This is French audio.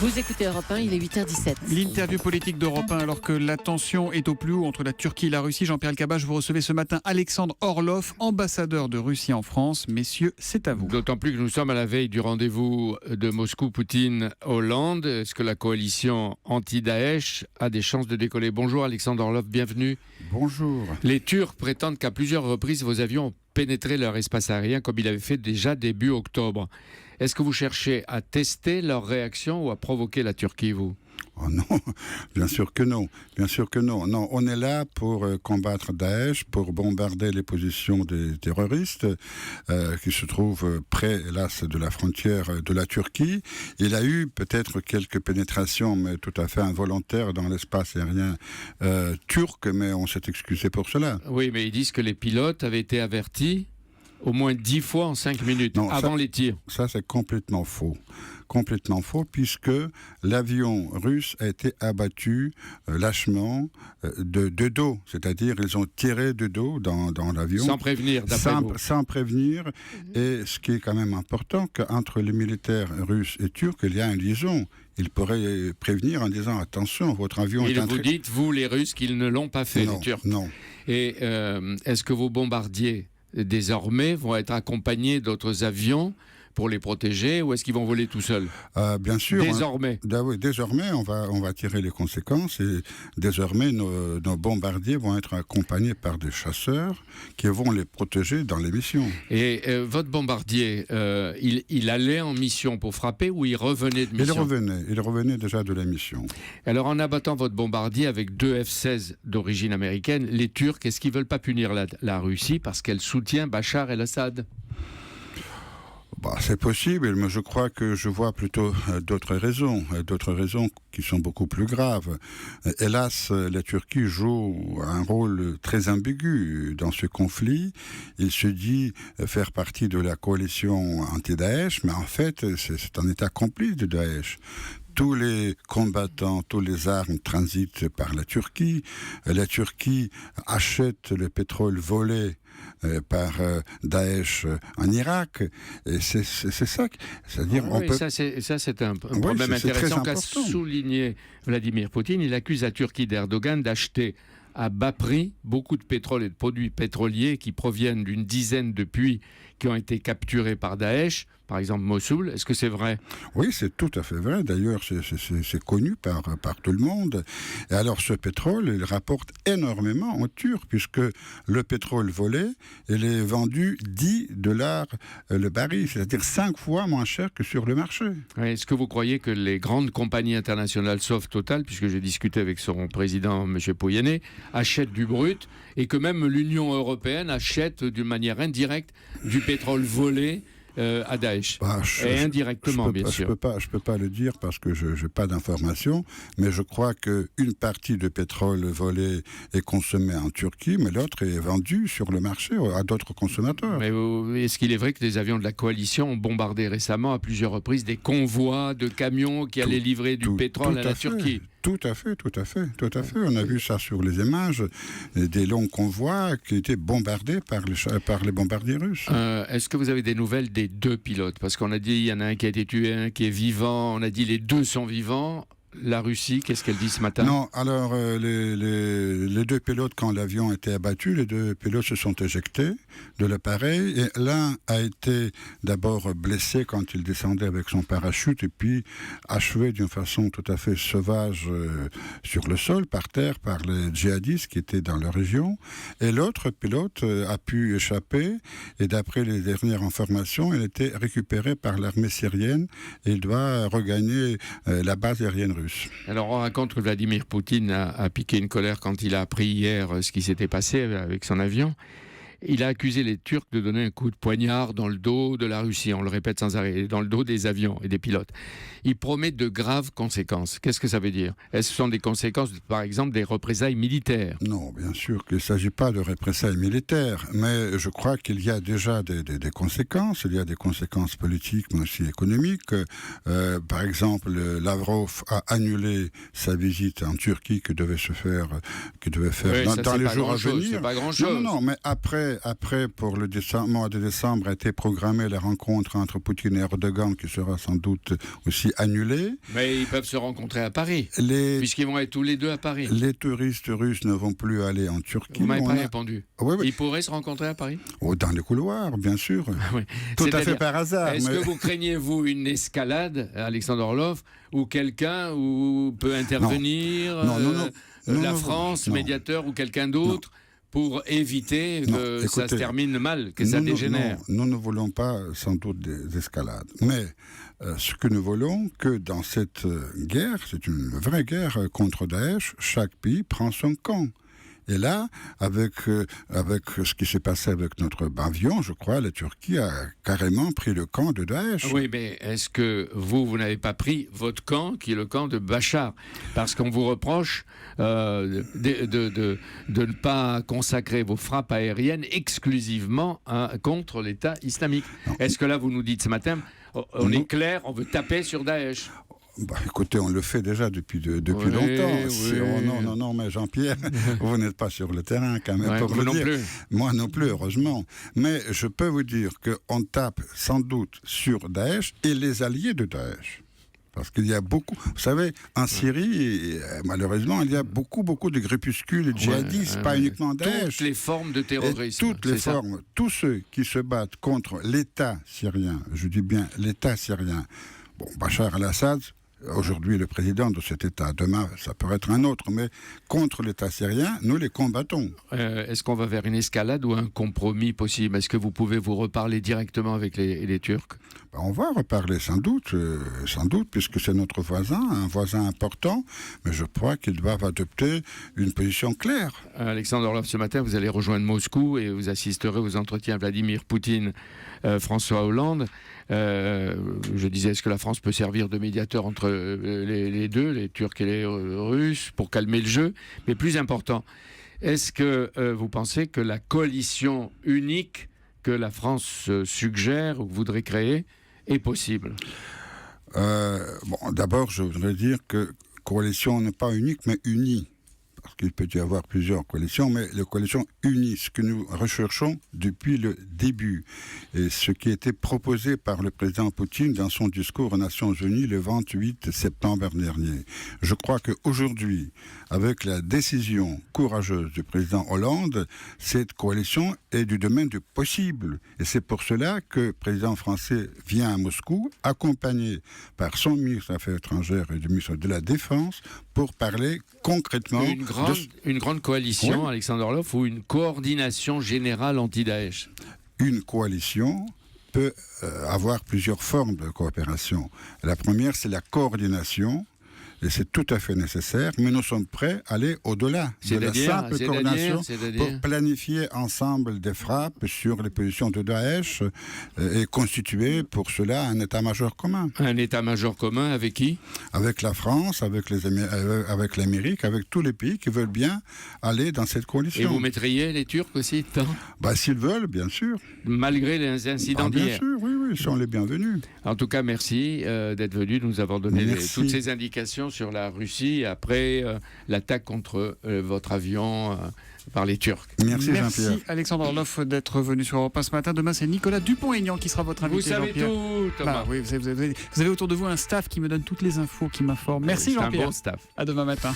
Vous écoutez Europe 1, il est 8h17. L'interview politique d'Europe 1, alors que la tension est au plus haut entre la Turquie et la Russie. Jean-Pierre Elkabbach, vous recevez ce matin Alexandre Orlov, ambassadeur de Russie en France. Messieurs, c'est à vous. D'autant plus que nous sommes à la veille du rendez-vous de Moscou-Poutine-Hollande. Est-ce que la coalition anti-Daesh a des chances de décoller? Bonjour Alexandre Orlov, bienvenue. Bonjour. Les Turcs prétendent qu'à plusieurs reprises, vos avions ont pénétré leur espace aérien comme il avait fait déjà début octobre. Est-ce que vous cherchez à tester leur réaction ou à provoquer la Turquie, vous? Oh non, bien sûr que non. Bien sûr que non. Non, on est là pour combattre Daesh, pour bombarder les positions des terroristes qui se trouvent près, hélas, de la frontière de la Turquie. Il y a eu peut-être quelques pénétrations, mais tout à fait involontaires dans l'espace aérien turc, mais on s'est excusé pour cela. Oui, mais ils disent que les pilotes avaient été avertis au moins 10 fois en 5 minutes, non, avant les tirs. Ça, c'est complètement faux. Complètement faux, puisque l'avion russe a été abattu lâchement de dos. C'est-à-dire, ils ont tiré de dos dans l'avion. Sans prévenir, d'après vous. Sans prévenir. Et ce qui est quand même important, qu'entre les militaires russes et turcs, il y a une liaison. Ils pourraient prévenir en disant, attention, votre avion est en train... Et vous dites, vous, les Russes, qu'ils ne l'ont pas fait, non, les Turcs. Non. Et est-ce que vos bombardiers désormais vont être accompagnés d'autres avions pour les protéger, ou est-ce qu'ils vont voler tout seuls? Bien sûr. Désormais. Oui, désormais, on va tirer les conséquences, et désormais, nos bombardiers vont être accompagnés par des chasseurs qui vont les protéger dans les missions. Et votre bombardier, il allait en mission pour frapper, ou il revenait de mission? Il revenait déjà de la mission. Alors, en abattant votre bombardier avec 2 F-16 d'origine américaine, les Turcs, est-ce qu'ils ne veulent pas punir la Russie parce qu'elle soutient Bachar el-Assad? C'est possible, mais je crois que je vois plutôt d'autres raisons qui sont beaucoup plus graves. Hélas, la Turquie joue un rôle très ambigu dans ce conflit. Il se dit faire partie de la coalition anti-Daesh, mais en fait, c'est un état complice de Daesh. Tous les combattants, tous les armes transitent par la Turquie. La Turquie achète le pétrole volé par Daesh en Irak. Et c'est ça. C'est-à-dire, ça, c'est un problème intéressant qu'a souligné Vladimir Poutine. Il accuse la Turquie d'Erdogan d'acheter à bas prix beaucoup de pétrole et de produits pétroliers qui proviennent d'une dizaine de puits qui ont été capturés par Daesh, par exemple Mossoul. Est-ce que c'est vrai? Oui, c'est tout à fait vrai. D'ailleurs, c'est connu par tout le monde. Et alors, ce pétrole, il rapporte énormément aux Turcs, puisque le pétrole volé, il est vendu $10 le baril, c'est-à-dire 5 fois moins cher que sur le marché. Est-ce que vous croyez que les grandes compagnies internationales, sauf Total, puisque j'ai discuté avec son président, M. Pouyanné, achètent du brut, et que même l'Union européenne achète d'une manière indirecte du pétrole volé à Daesh, et indirectement, bien sûr. Je peux pas le dire parce que je n'ai pas d'informations, mais je crois qu'une partie de pétrole volé est consommée en Turquie, mais l'autre est vendue sur le marché à d'autres consommateurs. Mais est-ce qu'il est vrai que des avions de la coalition ont bombardé récemment à plusieurs reprises des convois de camions qui allaient livrer du pétrole à la Turquie? Tout à fait. On a vu ça sur les images, des longs convois qui étaient bombardés par les bombardiers russes. Est-ce que vous avez des nouvelles des 2 pilotes? Parce qu'on a dit il y en a un qui a été tué, un qui est vivant, on a dit les 2 sont vivants. La Russie, qu'est-ce qu'elle dit ce matin? Non, alors les 2 pilotes, quand l'avion a été abattu, les 2 pilotes se sont éjectés de l'appareil, et l'un a été d'abord blessé quand il descendait avec son parachute, et puis achevé d'une façon tout à fait sauvage sur le sol, par terre, par les djihadistes qui étaient dans la région. Et l'autre pilote a pu échapper, et d'après les dernières informations, il a été récupéré par l'armée syrienne, et il doit regagner la base aérienne russe. Alors on raconte que Vladimir Poutine a piqué une colère quand il a appris hier ce qui s'était passé avec son avion. Il a accusé les Turcs de donner un coup de poignard dans le dos de la Russie, on le répète sans arrêt, dans le dos des avions et des pilotes. Il promet de graves conséquences. Qu'est-ce que ça veut dire? Est-ce que ce sont des conséquences, par exemple, des représailles militaires? Non, bien sûr qu'il ne s'agit pas de représailles militaires, mais je crois qu'il y a déjà des conséquences. Il y a des conséquences politiques, mais aussi économiques. Par exemple, Lavrov a annulé sa visite en Turquie qui devait faire oui, dans les jours à venir. C'est pas grand-chose. Non, mais après après, pour le mois de décembre, a été programmée la rencontre entre Poutine et Erdogan, qui sera sans doute aussi annulée. Mais ils peuvent se rencontrer à Paris, Les, puisqu'ils vont être tous les deux à Paris. les touristes russes ne vont plus aller en Turquie. Vous m'avez pas On a- répondu. Oui, oui. Ils pourraient se rencontrer à Paris? Oh, dans les couloirs, bien sûr. Oui. Tout à fait C'est-à-dire, par hasard. est-ce mais- que vous craignez, vous, une escalade, Alexandre Orlov, où quelqu'un peut intervenir, Non, non, non. Non, la non, France, non. médiateur, ou quelqu'un d'autre, pour éviter Non, que ça écoutez, se termine mal, que ça dégénère? Nous ne voulons pas sans doute des escalades. Mais ce que nous voulons, que dans cette guerre, c'est une vraie guerre contre Daesh, chaque pays prend son camp. Et là, avec ce qui s'est passé avec notre avion, je crois, la Turquie a carrément pris le camp de Daesh. Oui, mais est-ce que vous n'avez pas pris votre camp, qui est le camp de Bachar? Parce qu'on vous reproche de ne pas consacrer vos frappes aériennes exclusivement contre l'État islamique. Non. Est-ce que là, vous nous dites ce matin, on est clair, on veut taper sur Daesh? Bah, écoutez, on le fait déjà depuis Oui, longtemps. oui. Oh, non, mais Jean-Pierre, vous n'êtes pas sur le terrain quand même. Ouais, pour vous le non dire. plus. Moi non plus, heureusement. Mais je peux vous dire qu'on tape sans doute sur Daesh et les alliés de Daesh. Parce qu'il y a beaucoup... Vous savez, en Syrie, malheureusement, il y a beaucoup de groupuscules djihadistes, pas uniquement Daesh. Toutes les formes de Et terrorisme. toutes les c'est ça? formes, tous ceux qui se battent contre l'État syrien, je dis bien l'État syrien. Bon, Bachar al-Assad, aujourd'hui le président de cet État, demain ça peut être un autre, mais contre l'État syrien, nous les combattons. Est-ce qu'on va vers une escalade ou un compromis possible? Est-ce que vous pouvez vous reparler directement avec les Turcs? Ben, on va reparler sans doute, puisque c'est notre voisin, un voisin important, mais je crois qu'ils doivent adopter une position claire. Alexandre Orlov, ce matin, vous allez rejoindre Moscou et vous assisterez aux entretiens Vladimir Poutine, François Hollande. Je disais, est-ce que la France peut servir de médiateur entre les deux, les Turcs et les Russes, pour calmer le jeu? Mais plus important, est-ce que vous pensez que la coalition unique que la France suggère ou voudrait créer est possible? D'abord, je voudrais dire que coalition n'est pas unique, mais unie. Parce qu'il peut y avoir plusieurs coalitions, mais la coalition unie, ce que nous recherchons depuis le début, et ce qui a été proposé par le président Poutine dans son discours aux Nations Unies le 28 septembre dernier. Je crois qu'aujourd'hui, avec la décision courageuse du président Hollande, cette coalition est du domaine du possible. Et c'est pour cela que le président français vient à Moscou, accompagné par son ministre des Affaires étrangères et du ministre de la Défense, pour parler concrètement... Une grande coalition, Oui. Alexandre Orlov, ou une coordination générale anti-Daesh? Une coalition peut avoir plusieurs formes de coopération. La première, c'est la coordination, et c'est tout à fait nécessaire, mais nous sommes prêts à aller au-delà de la simple coordination pour planifier ensemble des frappes sur les positions de Daesh et constituer pour cela un état-major commun. Un état-major commun avec qui? Avec la France, avec l'Amérique, avec tous les pays qui veulent bien aller dans cette coalition. Et vous mettriez les Turcs aussi dedans? S'ils veulent, bien sûr. Malgré les incidents Bien d'hier? sûr, oui, ils sont les bienvenus. En tout cas, merci d'être venu nous avoir donné toutes ces indications sur la Russie après l'attaque contre votre avion par les Turcs. Merci Jean-Pierre. Merci Alexandre Orlov d'être venu sur Europe 1 ce matin. Demain, c'est Nicolas Dupont-Aignan qui sera votre invité. Vous savez Jean-Pierre. tout, Thomas. Bah, oui, vous avez autour de vous un staff qui me donne toutes les infos, qui m'informe. Merci C'est un Jean-Pierre. bon staff. À demain matin.